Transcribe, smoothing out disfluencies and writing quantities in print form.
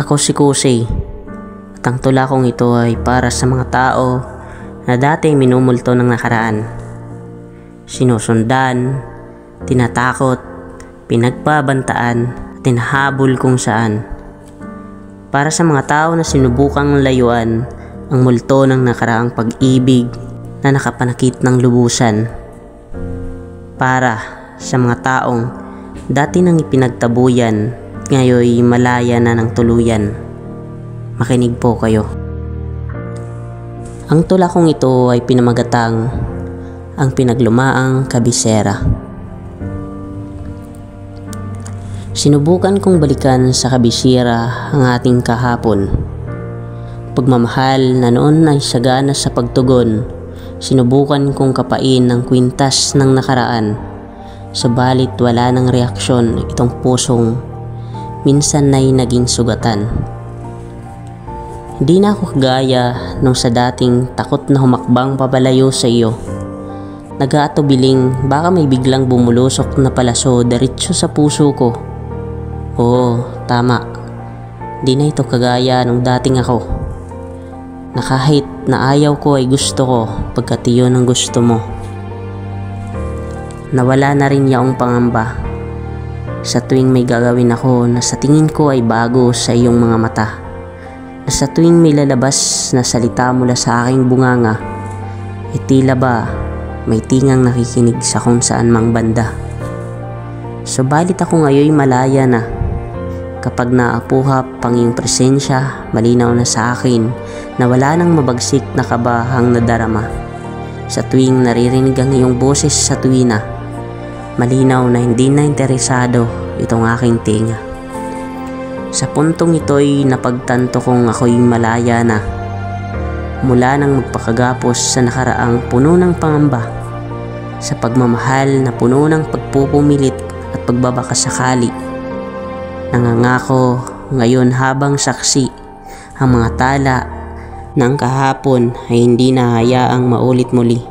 Ako si Kusey at ang tula kong ito ay para sa mga tao na dati minumulto ng nakaraan. Sinusundan, tinatakot, pinagbabantaan at tinahabol kung saan. Para sa mga tao na sinubukang layuan ang multo ng nakaraang pag-ibig na nakapanakit ng lubusan. Para sa mga taong dati nang ipinagtabuyan, ngayoy malaya na ng tuluyan. Makinig po kayo. Ang tula kong ito ay pinamagatang Ang Pinaglumaang Kabisera. Sinubukan kong balikan sa kabisera ang ating kahapon. Pagmamahal na noon ay sagana sa pagtugon. Sinubukan kong kapain ang kwintas ng nakaraan. Subalit wala ng reaksyon itong pusong minsan na'y naging sugatan. Hindi na ako kagaya nung sa dating takot na humakbang pabalayo sa iyo. Nag-aatubiling baka may biglang bumulusok na palaso diretso sa puso ko. Oo, tama. Di na ito kagaya nung dating ako. Na kahit na ayaw ko ay gusto ko pagkat iyon ang gusto mo. Nawala na rin yaong pangamba. Sa tuwing may gagawin ako na sa tingin ko ay bago sa iyong mga mata. Na sa tuwing may lalabas na salita mula sa aking bunganga, tila ba may tingang nakikinig sa kung saan mang banda. Subalit ako ngayoy malaya na. Kapag naapuhap ang iyong presensya, malinaw na sa akin na wala nang mabagsik na kabahang nadarama. Sa tuwing naririnig ang iyong boses sa tuwina, malinaw na hindi na interesado itong aking tinga. Sa puntong ito'y napagtanto kong ako'y malaya na. Mula nang magpakagapos sa nakaraang puno ng pangamba, sa pagmamahal na puno ng pagpupumilit at pagbabakasakali. Nangangako ngayon habang saksi ang mga tala ng kahapon ay hindi na hayaang maulit muli.